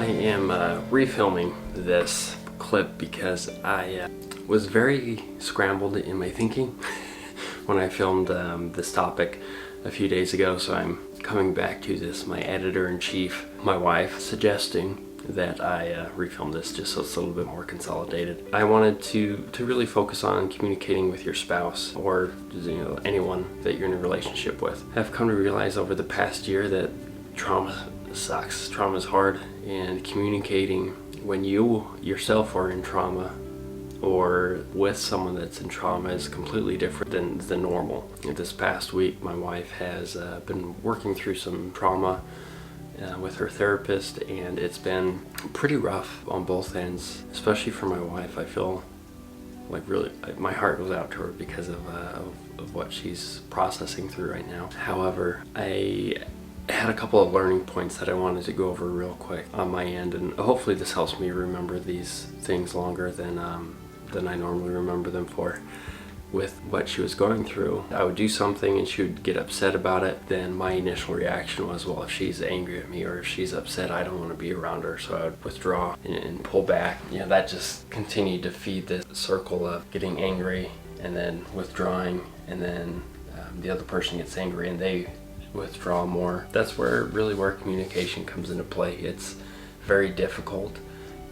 am refilming this clip because I was very scrambled in my thinking when I filmed this topic a few days ago, so I'm coming back to this. My editor-in-chief, my wife, suggesting that I refilm this just so it's a little bit more consolidated. I wanted to really focus on communicating with your spouse or anyone that you're in a relationship with. I've come to realize over the past year that trauma sucks. Trauma is hard, and communicating when you yourself are in trauma or with someone that's in trauma is completely different than normal. This past week, my wife has been working through some trauma with her therapist, and it's been pretty rough on both ends, especially for my wife. I feel like really my heart goes out to her because of what she's processing through right now. However, I had a couple of learning points that I wanted to go over real quick on my end, and hopefully this helps me remember these things longer than I normally remember them for. With what she was going through, I would do something and she would get upset about it. Then my initial reaction was, well, if she's angry at me or if she's upset, I don't want to be around her, so I would withdraw and pull back. That just continued to feed this circle of getting angry and then withdrawing, and then the other person gets angry and they withdraw more. That's where communication comes into play. It's very difficult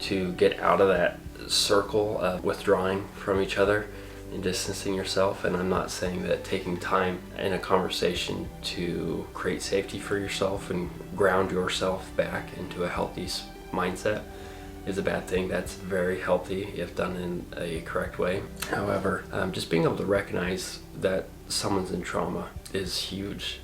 to get out of that circle of withdrawing from each other and distancing yourself. And I'm not saying that taking time in a conversation to create safety for yourself and ground yourself back into a healthy mindset is a bad thing. That's very healthy if done in a correct way. However, just being able to recognize that someone's in trauma is huge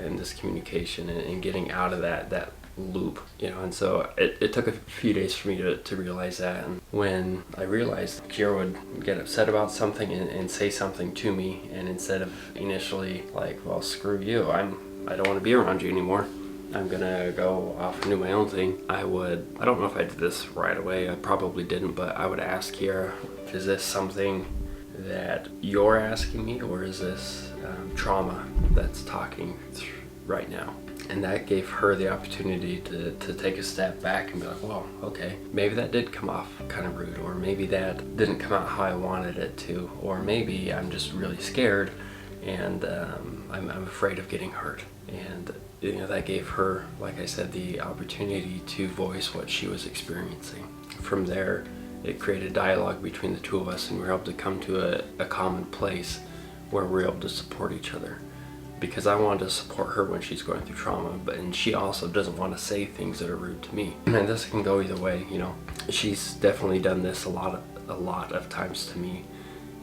in this communication and getting out of that loop, and so it took a few days for me to realize that. And when I realized Kiera would get upset about something and say something to me, and instead of initially like, well, screw you, I don't want to be around you anymore, I'm gonna go off and do my own thing, I don't know if I did this right away, I probably didn't, but I would ask Kiera, is this something that you're asking me, or is this trauma that's talking right now? And that gave her the opportunity to take a step back and be like, well, okay, maybe that did come off kind of rude, or maybe that didn't come out how I wanted it to, or maybe I'm just really scared and I'm afraid of getting hurt. And that gave her, like I said, the opportunity to voice what she was experiencing. From there, it created dialogue between the two of us, and we were able to come to a common place where we're able to support each other. Because I wanted to support her when she's going through trauma, and she also doesn't want to say things that are rude to me. And this can go either way, She's definitely done this a lot of times to me,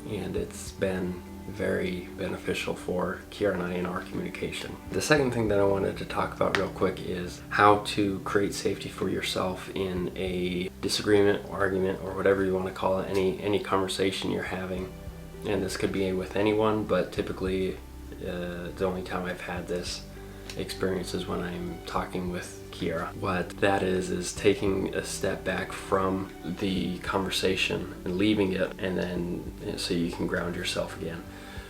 and it's been very beneficial for Kiera and I in our communication. The second thing that I wanted to talk about real quick is how to create safety for yourself in a disagreement, or argument, or whatever you want to call it, any conversation you're having. And this could be with anyone, but typically the only time I've had this experience is when I'm talking with Kiera. What that is taking a step back from the conversation and leaving it, and then so you can ground yourself again.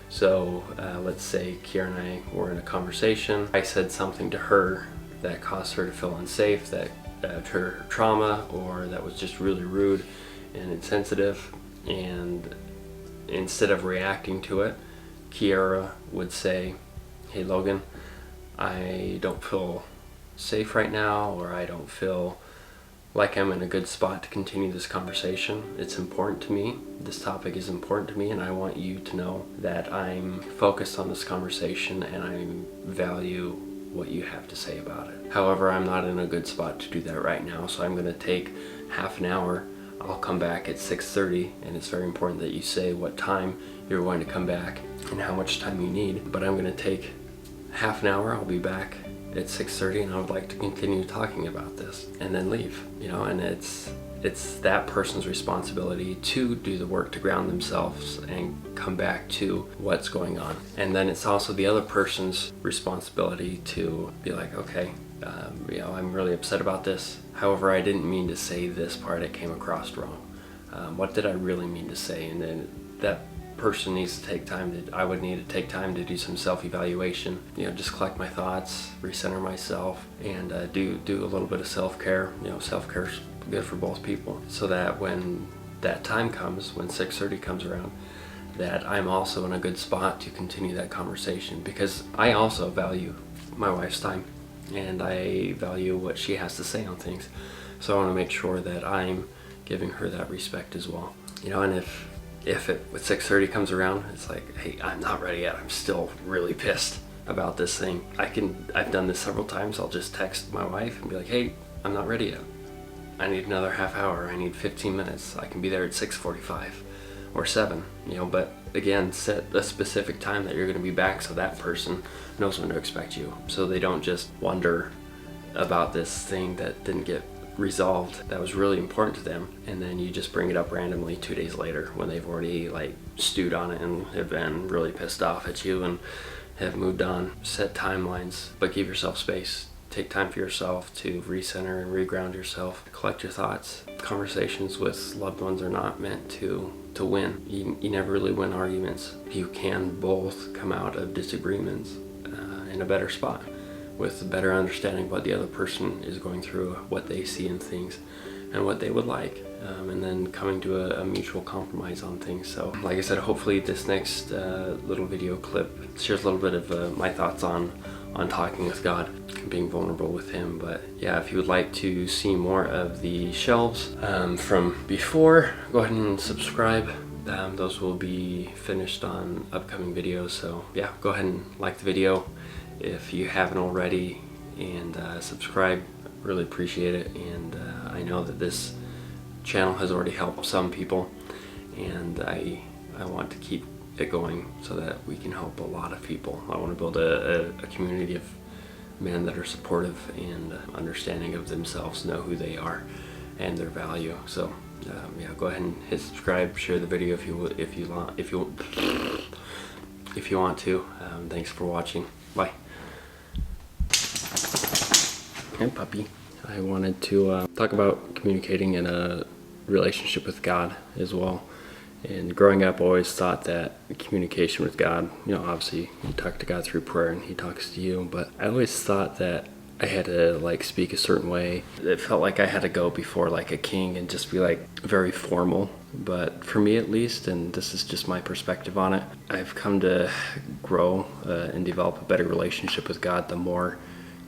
So let's say Kiera and I were in a conversation. I said something to her that caused her to feel unsafe, that her trauma, or that was just really rude and insensitive. And instead of reacting to it, Kiera would say, hey Logan, I don't feel safe right now, or I don't feel like I'm in a good spot to continue this conversation. It's important to me. This topic is important to me, and I want you to know that I'm focused on this conversation and I value what you have to say about it. However, I'm not in a good spot to do that right now, so I'm going to take half an hour. I'll come back at 6:30, and it's very important that you say what time you're going to come back and how much time you need. But I'm going to take half an hour. I'll be back at 6:30, and I would like to continue talking about this, and then leave. And it's that person's responsibility to do the work to ground themselves and come back to what's going on. And then it's also the other person's responsibility to be like, okay, I'm really upset about this. However, I didn't mean to say this part. It came across wrong. What did I really mean to say? And then that person needs to take time I would need to take time to do some self-evaluation, just collect my thoughts, recenter myself, and do a little bit of self-care. Self-care's good for both people, so that when that time comes, when 6:30 comes around, that I'm also in a good spot to continue that conversation, because I also value my wife's time and I value what she has to say on things. So I want to make sure that I'm giving her that respect as well. And if it with 6:30 comes around, it's like, hey, I'm not ready yet. I'm still really pissed about this thing. I've done this several times. I'll just text my wife and be like, hey, I'm not ready yet. I need another half hour. I need 15 minutes. I can be there at 6:45 or 7. But again, set a specific time that you're going to be back, so that person knows when to expect you, so they don't just wonder about this thing that didn't get resolved that was really important to them, and then you just bring it up randomly 2 days later when they've already stewed on it and have been really pissed off at you and have moved on. Set timelines, but give yourself space. Take time for yourself to recenter and reground yourself. Collect your thoughts. Conversations with loved ones are not meant to win. You never really win arguments. You can both come out of disagreements in a better spot, with a better understanding of what the other person is going through, what they see in things, and what they would like, and then coming to a mutual compromise on things. So like I said, hopefully this next little video clip shares a little bit of my thoughts on talking with God and being vulnerable with Him. But yeah, if you would like to see more of the shelves from before, go ahead and subscribe. Those will be finished on upcoming videos. So yeah, go ahead and like the video if you haven't already, and subscribe. Really appreciate it. And I know that this channel has already helped some people, and I want to keep it going so that we can help a lot of people. I want to build a community of men that are supportive and understanding of themselves, know who they are and their value. So yeah, go ahead and hit subscribe, share the video if you want to. Thanks for watching. Bye. Hey puppy. I wanted to talk about communicating in a relationship with God as well. And growing up, I always thought that communication with God, obviously you talk to God through prayer and He talks to you, but I always thought that I had to speak a certain way. It felt like I had to go before a king and just be very formal. But for me at least, and this is just my perspective on it, I've come to grow and develop a better relationship with God the more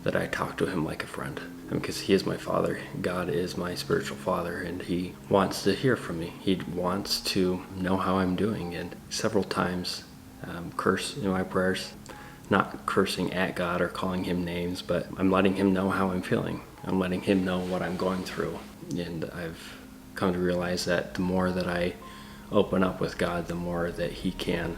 that I talk to Him like a friend. Because He is my Father. God is my spiritual father, and He wants to hear from me. He wants to know how I'm doing, and several times curse in my prayers, not cursing at God or calling Him names, but I'm letting Him know how I'm feeling. I'm letting Him know what I'm going through. And I've come to realize that the more that I open up with God, the more that He can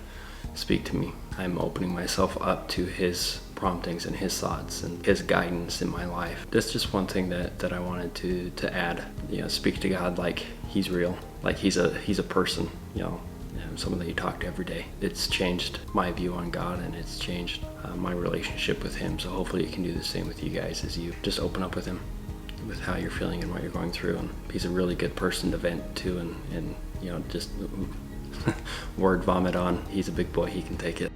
speak to me. I'm opening myself up to His promptings and His thoughts and His guidance in my life. That's just one thing that I wanted to add. Speak to God like He's real, like He's a person. Someone that you talk to every day. It's changed my view on God, and it's changed my relationship with Him. So hopefully it can do the same with you guys as you just open up with Him, with how you're feeling and what you're going through. And He's a really good person to vent to and just word vomit on. He's a big boy. He can take it.